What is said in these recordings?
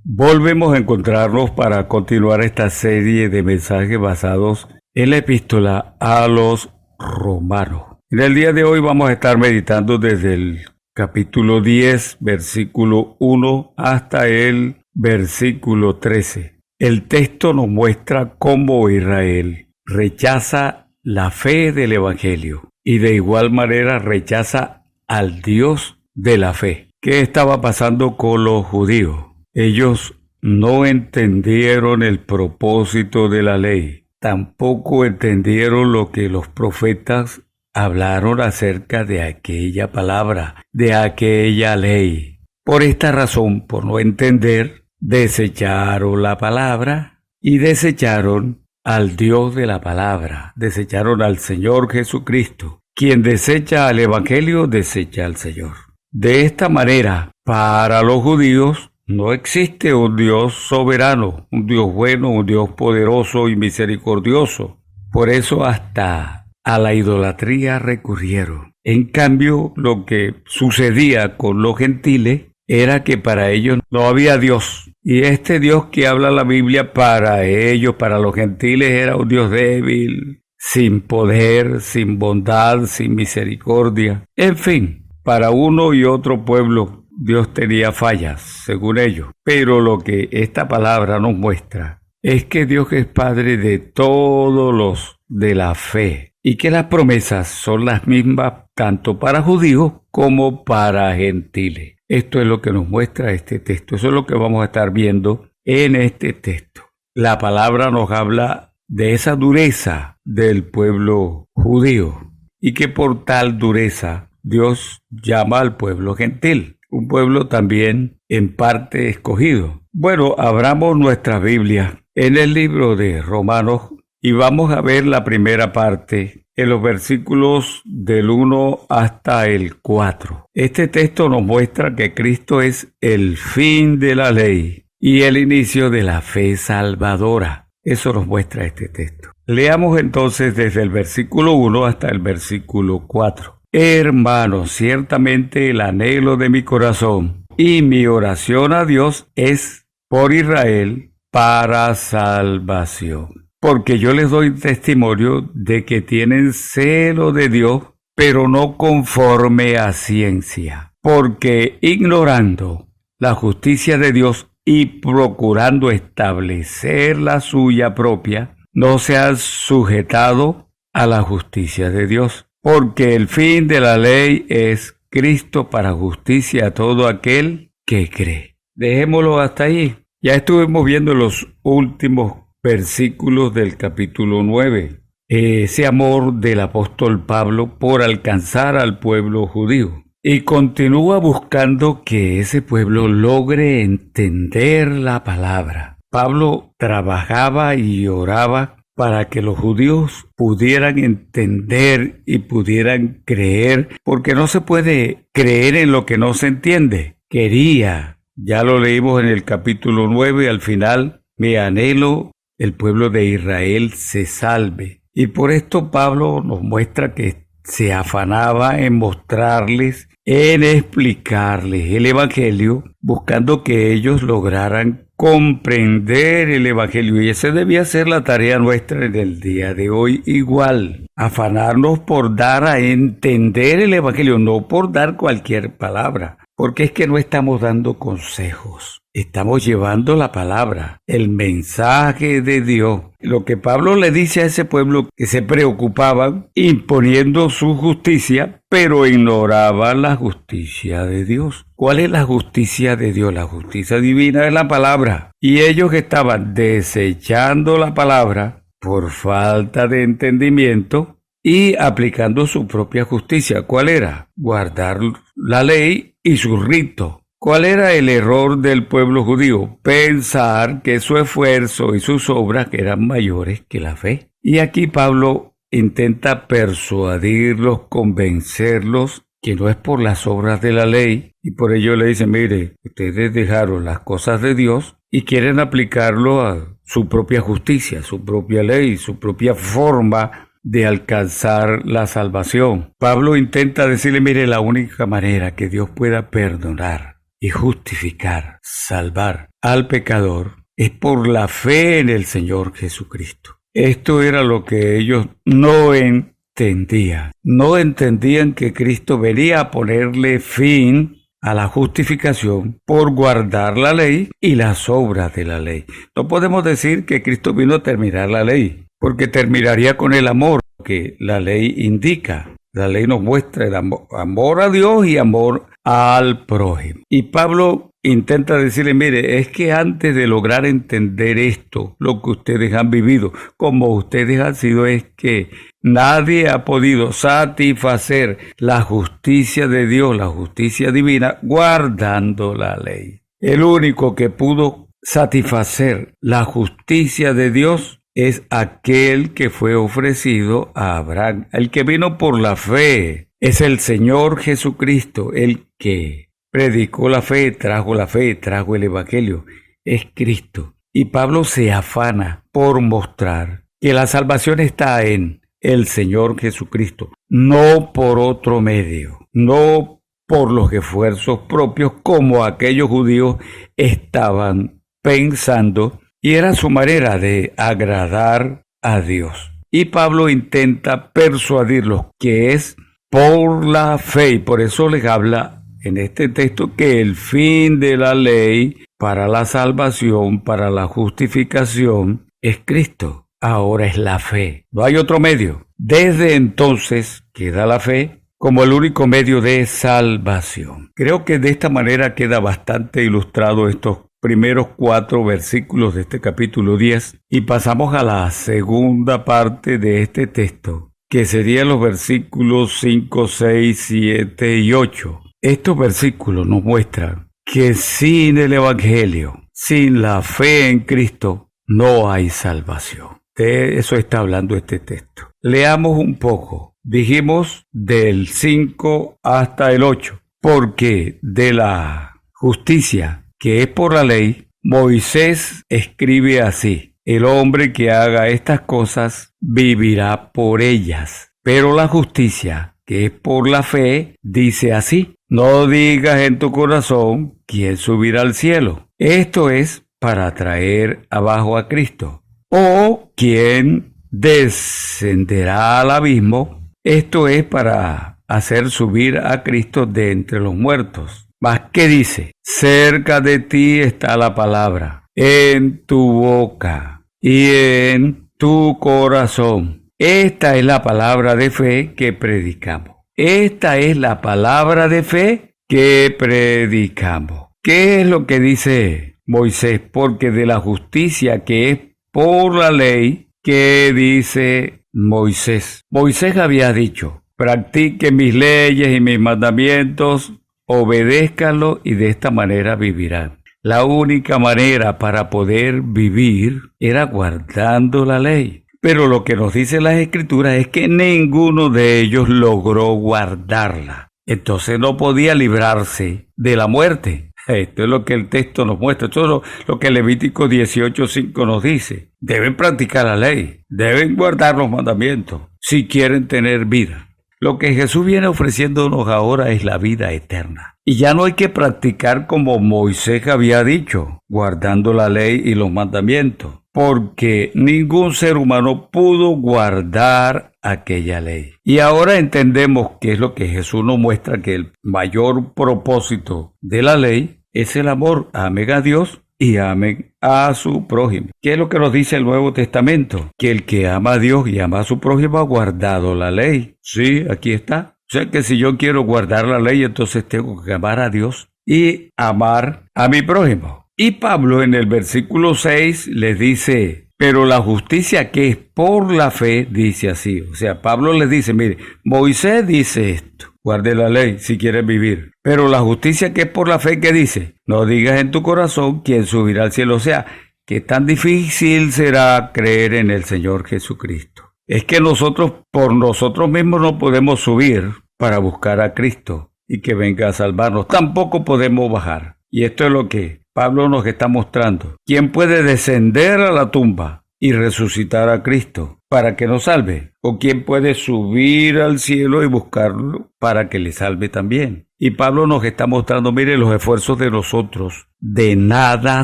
Volvemos a encontrarnos para continuar esta serie de mensajes basados en la epístola a los romanos. En el día de hoy vamos a estar meditando desde el capítulo 10, versículo 1 hasta el versículo 13. El texto nos muestra cómo Israel rechaza la fe del Evangelio y de igual manera rechaza al Dios de la fe. ¿Qué estaba pasando con los judíos? Ellos no entendieron el propósito de la ley, tampoco entendieron lo que los profetas hablaron acerca de aquella palabra, de aquella ley. Por esta razón, por no entender, desecharon la palabra y desecharon al Dios de la palabra, desecharon al Señor Jesucristo. Quien desecha al Evangelio, desecha al Señor. De esta manera, para los judíos, no existe un Dios soberano, un Dios bueno, un Dios poderoso y misericordioso. Por eso hasta a la idolatría recurrieron. En cambio, lo que sucedía con los gentiles era que para ellos no había Dios. Y este Dios que habla la Biblia para ellos, para los gentiles, era un Dios débil, sin poder, sin bondad, sin misericordia. En fin, para uno y otro pueblo, Dios tenía fallas, según ellos. Pero lo que esta palabra nos muestra es que Dios es Padre de todos los de la fe y que las promesas son las mismas tanto para judíos como para gentiles. Esto es lo que nos muestra este texto. Eso es lo que vamos a estar viendo en este texto. La palabra nos habla de esa dureza del pueblo judío y que por tal dureza Dios llama al pueblo gentil. Un pueblo también en parte escogido. Bueno, abramos nuestra Biblia en el libro de Romanos y vamos a ver la primera parte en los versículos del 1 hasta el 4. Este texto nos muestra que Cristo es el fin de la ley y el inicio de la fe salvadora. Eso nos muestra este texto. Leamos entonces desde el versículo 1 hasta el versículo 4. Hermanos, ciertamente el anhelo de mi corazón y mi oración a Dios es por Israel para salvación. Porque yo les doy testimonio de que tienen celo de Dios, pero no conforme a ciencia. Porque ignorando la justicia de Dios y procurando establecer la suya propia, no se han sujetado a la justicia de Dios. Porque el fin de la ley es Cristo para justicia a todo aquel que cree. Dejémoslo hasta ahí. Ya estuvimos viendo los últimos versículos del capítulo 9. Ese amor del apóstol Pablo por alcanzar al pueblo judío. Y continúa buscando que ese pueblo logre entender la palabra. Pablo trabajaba y oraba para que los judíos pudieran entender y pudieran creer, porque no se puede creer en lo que no se entiende. Ya lo leímos en el capítulo 9, al final, mi anhelo, el pueblo de Israel se salve. Y por esto Pablo nos muestra que se afanaba en mostrarles, en explicarles el Evangelio, buscando que ellos lograran comprender el Evangelio. Y esa debía ser la tarea nuestra en el día de hoy igual. Afanarnos por dar a entender el Evangelio, no por dar cualquier palabra. Porque es que no estamos dando consejos. Estamos llevando la palabra, el mensaje de Dios. Lo que Pablo le dice a ese pueblo que se preocupaban imponiendo su justicia, pero ignoraban la justicia de Dios. ¿Cuál es la justicia de Dios? La justicia divina es la palabra. Y ellos estaban desechando la palabra por falta de entendimiento y aplicando su propia justicia. ¿Cuál era? Guardar la ley y su rito. ¿Cuál era el error del pueblo judío? Pensar que su esfuerzo y sus obras eran mayores que la fe. Y aquí Pablo intenta persuadirlos, convencerlos que no es por las obras de la ley, y por ello le dice, mire, ustedes dejaron las cosas de Dios y quieren aplicarlo a su propia justicia, su propia ley, su propia forma de alcanzar la salvación. Pablo intenta decirle, mire, la única manera que Dios pueda perdonar y justificar, salvar al pecador es por la fe en el Señor Jesucristo. Esto era lo que ellos no entendían. No entendían que Cristo venía a ponerle fin a la justificación por guardar la ley y las obras de la ley. No podemos decir que Cristo vino a terminar la ley, porque terminaría con el amor que la ley indica. La ley nos muestra el amor a Dios y amor al prójimo. Y Pablo intenta decirle, mire, es que antes de lograr entender esto, lo que ustedes han vivido, como ustedes han sido, es que nadie ha podido satisfacer la justicia de Dios, la justicia divina, guardando la ley. El único que pudo satisfacer la justicia de Dios es aquel que fue ofrecido a Abraham, el que vino por la fe. Es el Señor Jesucristo, el que predicó la fe, trajo el Evangelio. Es Cristo. Y Pablo se afana por mostrar que la salvación está en el Señor Jesucristo, no por otro medio, no por los esfuerzos propios como aquellos judíos estaban pensando, y era su manera de agradar a Dios. Y Pablo intenta persuadirlos que es por la fe, y por eso les habla en este texto que el fin de la ley para la salvación, para la justificación, es Cristo. Ahora es la fe. No hay otro medio. Desde entonces queda la fe como el único medio de salvación. Creo que de esta manera queda bastante ilustrado estos primeros 4 versículos de este capítulo 10 y pasamos a la segunda parte de este texto, que serían los versículos 5, 6, 7 y 8. Estos versículos nos muestran que sin el Evangelio, sin la fe en Cristo, no hay salvación. De eso está hablando este texto. Leamos un poco. Dijimos del 5 hasta el 8, porque de la justicia que es por la ley, Moisés escribe así: el hombre que haga estas cosas vivirá por ellas. Pero la justicia que es por la fe dice así: no digas en tu corazón quién subirá al cielo. Esto es para traer abajo a Cristo. O quién descenderá al abismo. Esto es para hacer subir a Cristo de entre los muertos. Mas, ¿qué dice? Cerca de ti está la palabra, en tu boca y en tu corazón. Esta es la palabra de fe que predicamos. Esta es la palabra de fe que predicamos. ¿Qué es lo que dice Moisés? Porque de la justicia que es por la ley, ¿qué dice Moisés? Moisés había dicho: practiquen mis leyes y mis mandamientos, obedézcanlo y de esta manera vivirán. La única manera para poder vivir era guardando la ley. Pero lo que nos dice las Escrituras es que ninguno de ellos logró guardarla. Entonces no podía librarse de la muerte. Esto es lo que el texto nos muestra. Esto es lo que Levítico 18:5 nos dice. Deben practicar la ley. Deben guardar los mandamientos si quieren tener vida. Lo que Jesús viene ofreciéndonos ahora es la vida eterna. Y ya no hay que practicar como Moisés había dicho, guardando la ley y los mandamientos, porque ningún ser humano pudo guardar aquella ley. Y ahora entendemos qué es lo que Jesús nos muestra, que el mayor propósito de la ley es el amor. Amen a Dios y amen a su prójimo. ¿Qué es lo que nos dice el Nuevo Testamento? Que el que ama a Dios y ama a su prójimo ha guardado la ley. Sí, aquí está. O sea que si yo quiero guardar la ley, entonces tengo que amar a Dios y amar a mi prójimo. Y Pablo en el versículo 6 les dice: pero la justicia que es por la fe dice así. O sea, Pablo les dice: mire, Moisés dice esto, guarde la ley si quieres vivir. Pero la justicia que es por la fe, ¿qué dice? No digas en tu corazón quién subirá al cielo. O sea, que tan difícil será creer en el Señor Jesucristo. Es que nosotros, por nosotros mismos, no podemos subir para buscar a Cristo y que venga a salvarnos. Tampoco podemos bajar. Y esto es lo que Pablo nos está mostrando. ¿Quién puede descender a la tumba y resucitar a Cristo para que nos salve? ¿O quién puede subir al cielo y buscarlo para que le salve también? Y Pablo nos está mostrando, mire, los esfuerzos de nosotros de nada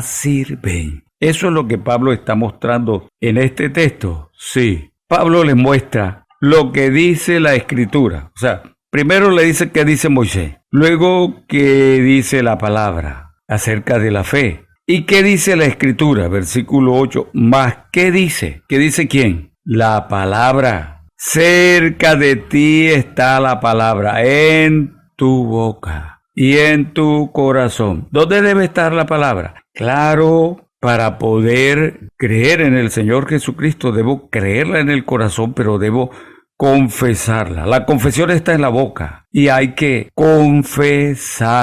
sirven. Eso es lo que Pablo está mostrando en este texto. Sí, Pablo les muestra lo que dice la Escritura. O sea, primero le dice qué dice Moisés, luego qué dice la palabra acerca de la fe. ¿Y qué dice la Escritura? Versículo 8. ¿Más qué dice? ¿Qué dice quién? La palabra. Cerca de ti está la palabra, en tu boca y en tu corazón. ¿Dónde debe estar la palabra? Claro, para poder creer en el Señor Jesucristo, debo creerla en el corazón, pero debo confesarla. La confesión está en la boca y hay que confesarla.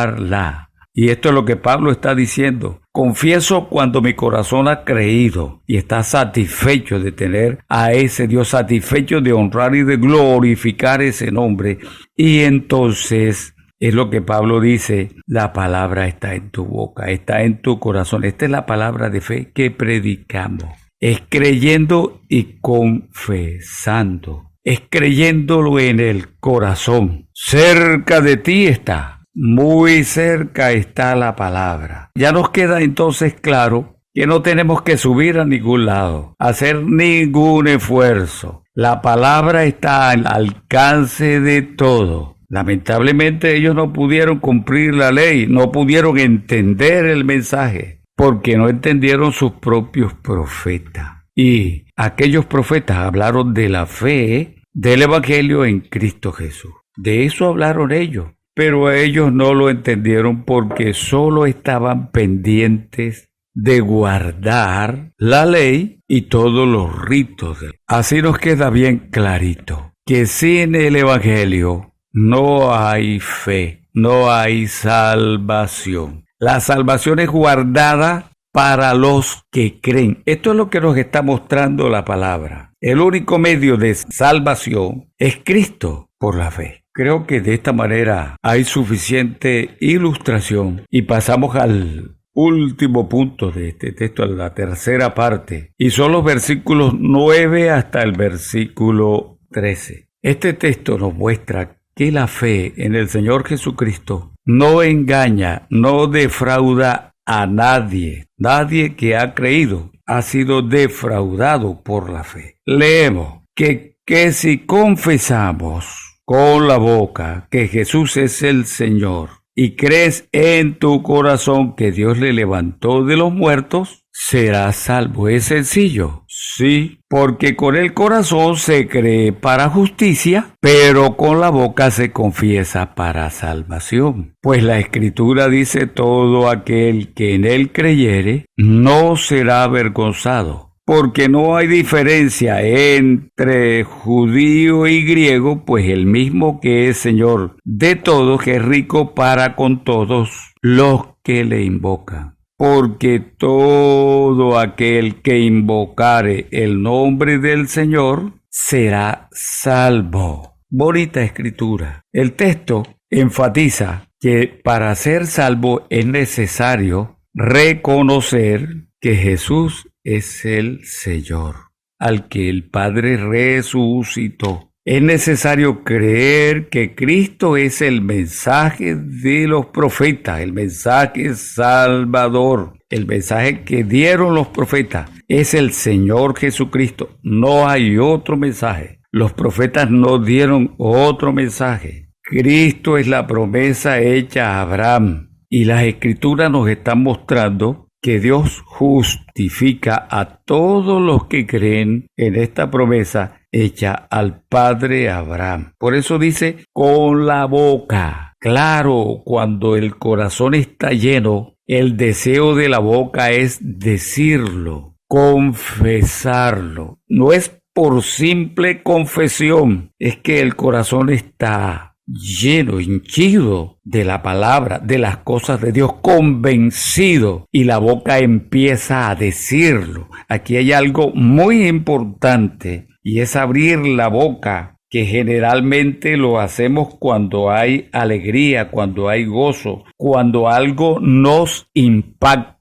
Y esto es lo que Pablo está diciendo. Confieso cuando mi corazón ha creído y está satisfecho de tener a ese Dios, satisfecho de honrar y de glorificar ese nombre. Y entonces es lo que Pablo dice, la palabra está en tu boca, está en tu corazón. Esta es la palabra de fe que predicamos. Es creyendo y confesando. Es creyéndolo en el corazón. Cerca de ti está. Muy cerca está la palabra. Ya nos queda entonces claro que no tenemos que subir a ningún lado, hacer ningún esfuerzo. La palabra está al alcance de todo. Lamentablemente ellos no pudieron cumplir la ley, no pudieron entender el mensaje, porque no entendieron sus propios profetas. Y aquellos profetas hablaron de la fe, del Evangelio en Cristo Jesús. De eso hablaron ellos. Pero ellos no lo entendieron porque solo estaban pendientes de guardar la ley y todos los ritos. Así nos queda bien clarito que sin el Evangelio no hay fe, no hay salvación. La salvación es guardada para los que creen. Esto es lo que nos está mostrando la palabra. El único medio de salvación es Cristo por la fe. Creo que de esta manera hay suficiente ilustración y pasamos al último punto de este texto, a la tercera parte, y son los versículos 9 hasta el versículo 13. Este texto nos muestra que la fe en el Señor Jesucristo no engaña, no defrauda a nadie. Nadie que ha creído ha sido defraudado por la fe. Leemos que si confesamos con la boca que Jesús es el Señor y crees en tu corazón que Dios le levantó de los muertos, serás salvo. ¿Es sencillo? Sí, porque con el corazón se cree para justicia, pero con la boca se confiesa para salvación. Pues la Escritura dice: todo aquel que en él creyere no será avergonzado. Porque no hay diferencia entre judío y griego, pues el mismo que es Señor de todos, que es rico para con todos los que le invocan. Porque todo aquel que invocare el nombre del Señor será salvo. Bonita escritura. El texto enfatiza que para ser salvo es necesario reconocer que Jesús es el Señor, al que el Padre resucitó. Es necesario creer que Cristo es el mensaje de los profetas, el mensaje salvador, el mensaje que dieron los profetas. Es el Señor Jesucristo. No hay otro mensaje. Los profetas no dieron otro mensaje. Cristo es la promesa hecha a Abraham. Y las Escrituras nos están mostrando que Dios justifica a todos los que creen en esta promesa hecha al padre Abraham. Por eso dice, con la boca. Claro, cuando el corazón está lleno, el deseo de la boca es decirlo, confesarlo. No es por simple confesión, es que el corazón está lleno, hinchido de la palabra, de las cosas de Dios, convencido, y la boca empieza a decirlo. Aquí hay algo muy importante y es abrir la boca, que generalmente lo hacemos cuando hay alegría, cuando hay gozo, cuando algo nos impacta.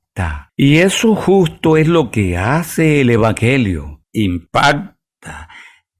Y eso justo es lo que hace el Evangelio. Impacta,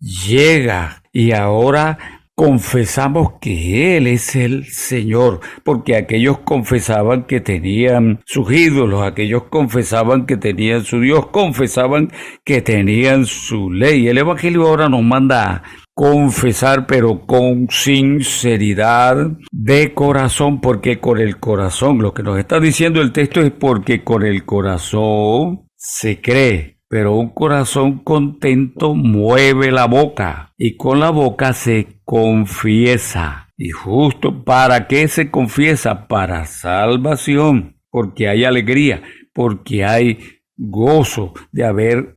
llega y ahora confesamos que Él es el Señor, porque aquellos confesaban que tenían sus ídolos, aquellos confesaban que tenían su Dios, confesaban que tenían su ley. El Evangelio ahora nos manda a confesar, pero con sinceridad de corazón, porque con el corazón, lo que nos está diciendo el texto es porque con el corazón se cree. Pero un corazón contento mueve la boca y con la boca se confiesa. Y justo ¿para qué se confiesa? Para salvación, porque hay alegría, porque hay gozo de haber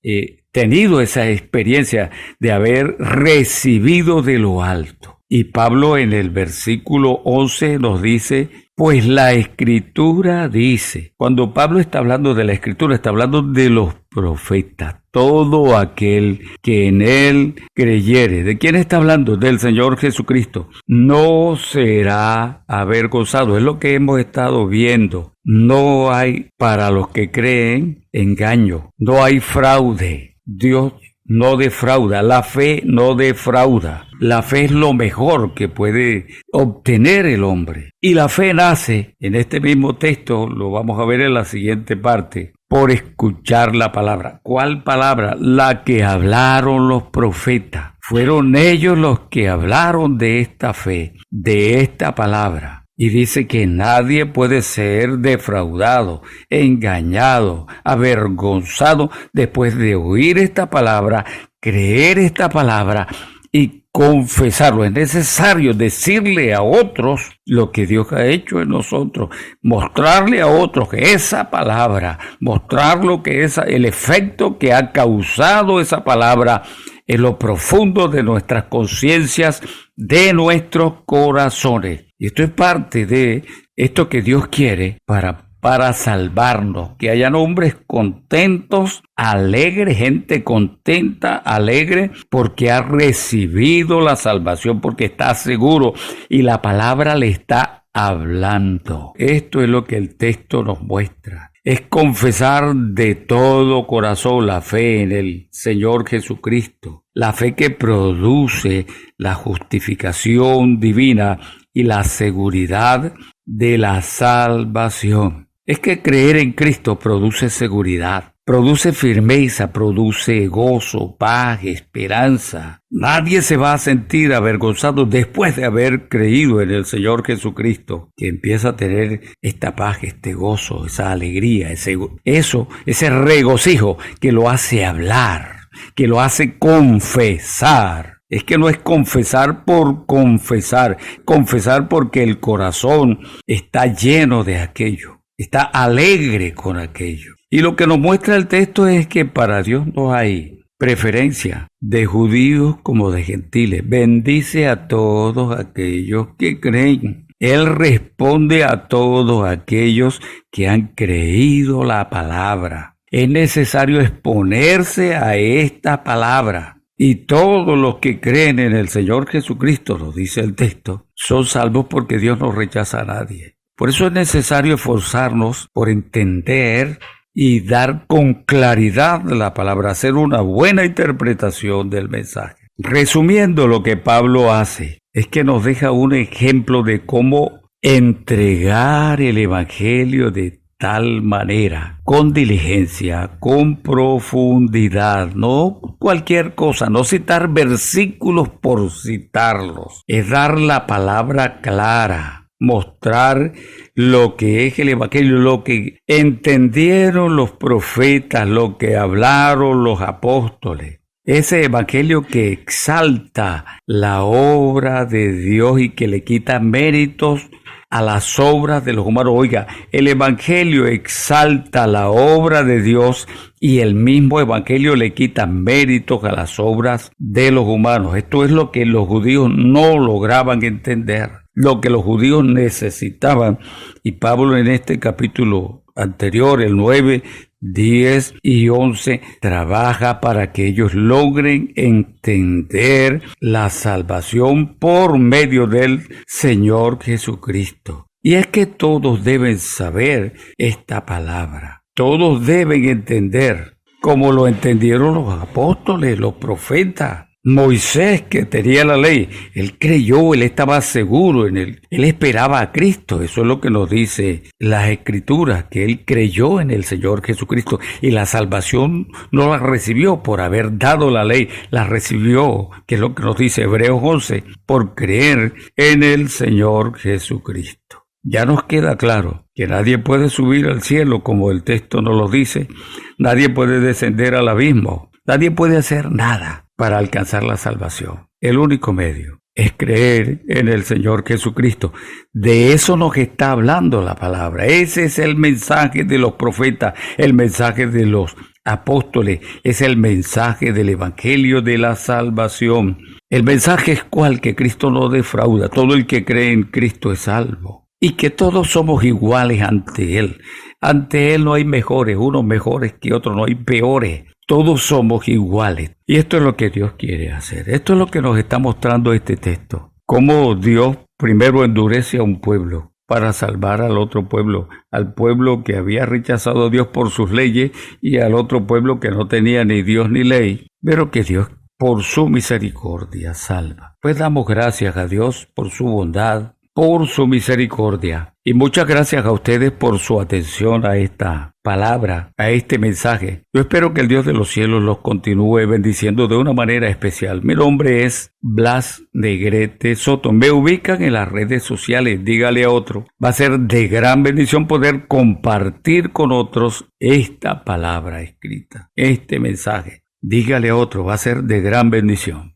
tenido esa experiencia, de haber recibido de lo alto. Y Pablo en el versículo 11 nos dice, pues la Escritura dice, cuando Pablo está hablando de la Escritura, está hablando de los profetas, todo aquel que en él creyere. ¿De quién está hablando? Del Señor Jesucristo. No será avergonzado, es lo que hemos estado viendo. No hay para los que creen engaño, no hay fraude. Dios no defrauda, la fe no defrauda. La fe es lo mejor que puede obtener el hombre. Y la fe nace, en este mismo texto, lo vamos a ver en la siguiente parte, por escuchar la palabra. ¿Cuál palabra? La que hablaron los profetas. Fueron ellos los que hablaron de esta fe, de esta palabra. Y dice que nadie puede ser defraudado, engañado, avergonzado después de oír esta palabra, creer esta palabra y confesarlo. Es necesario decirle a otros lo que Dios ha hecho en nosotros, mostrarle a otros que esa palabra, mostrar lo que es el efecto que ha causado esa palabra en lo profundo de nuestras conciencias, de nuestros corazones. Y esto es parte de esto que Dios quiere para salvarnos, que hayan hombres contentos, alegres, gente contenta, alegre, porque ha recibido la salvación, porque está seguro y la palabra le está hablando. Esto es lo que el texto nos muestra. Es confesar de todo corazón la fe en el Señor Jesucristo, la fe que produce la justificación divina y la seguridad de la salvación. Es que creer en Cristo produce seguridad, produce firmeza, produce gozo, paz, esperanza. Nadie se va a sentir avergonzado después de haber creído en el Señor Jesucristo, que empieza a tener esta paz, este gozo, esa alegría, ese regocijo que lo hace hablar, que lo hace confesar. Es que no es confesar por confesar, confesar porque el corazón está lleno de aquello, está alegre con aquello. Y lo que nos muestra el texto es que para Dios no hay preferencia de judíos como de gentiles. Bendice a todos aquellos que creen. Él responde a todos aquellos que han creído la palabra. Es necesario exponerse a esta palabra. Y todos los que creen en el Señor Jesucristo, nos dice el texto, son salvos porque Dios no rechaza a nadie. Por eso es necesario esforzarnos por entender y dar con claridad la palabra, hacer una buena interpretación del mensaje. Resumiendo, lo que Pablo hace es que nos deja un ejemplo de cómo entregar el Evangelio de tal manera, con diligencia, con profundidad, no cualquier cosa, no citar versículos por citarlos, es dar la palabra clara, mostrar lo que es el Evangelio, lo que entendieron los profetas, lo que hablaron los apóstoles. Ese Evangelio que exalta la obra de Dios y que le quita méritos a las obras de los humanos. Oiga, el Evangelio exalta la obra de Dios y el mismo Evangelio le quita méritos a las obras de los humanos. Esto es lo que los judíos no lograban entender, lo que los judíos necesitaban. Y Pablo en este capítulo anterior, el 9, 10 y 11, trabaja para que ellos logren entender la salvación por medio del Señor Jesucristo. Y es que todos deben saber esta palabra. Todos deben entender, como lo entendieron los apóstoles, los profetas. Moisés, que tenía la ley, él creyó, él estaba seguro en él, él esperaba a Cristo. Eso es lo que nos dice las Escrituras, que él creyó en el Señor Jesucristo y la salvación no la recibió por haber dado la ley, la recibió, que es lo que nos dice Hebreos 11, por creer en el Señor Jesucristo. Ya nos queda claro que nadie puede subir al cielo, como el texto nos lo dice, nadie puede descender al abismo, nadie puede hacer nada para alcanzar la salvación. El único medio es creer en el Señor Jesucristo. De eso nos está hablando la palabra. Ese es el mensaje de los profetas, el mensaje de los apóstoles, es el mensaje del Evangelio de la salvación. El mensaje es cual, que Cristo no defrauda. Todo el que cree en Cristo es salvo. Y que todos somos iguales ante Él. Ante Él no hay mejores, unos mejores que otros, no hay peores. Todos somos iguales. Y esto es lo que Dios quiere hacer. Esto es lo que nos está mostrando este texto. Cómo Dios primero endurece a un pueblo para salvar al otro pueblo. Al pueblo que había rechazado a Dios por sus leyes y al otro pueblo que no tenía ni Dios ni ley. Pero que Dios, por su misericordia, salva. Pues damos gracias a Dios por su bondad, por su misericordia. Y muchas gracias a ustedes por su atención a esta palabra, a este mensaje. Yo espero que el Dios de los cielos los continúe bendiciendo de una manera especial. Mi nombre es Blas Negrete Soto. Me ubican en las redes sociales, dígale a otro. Va a ser de gran bendición poder compartir con otros esta palabra escrita, este mensaje. Dígale a otro, va a ser de gran bendición.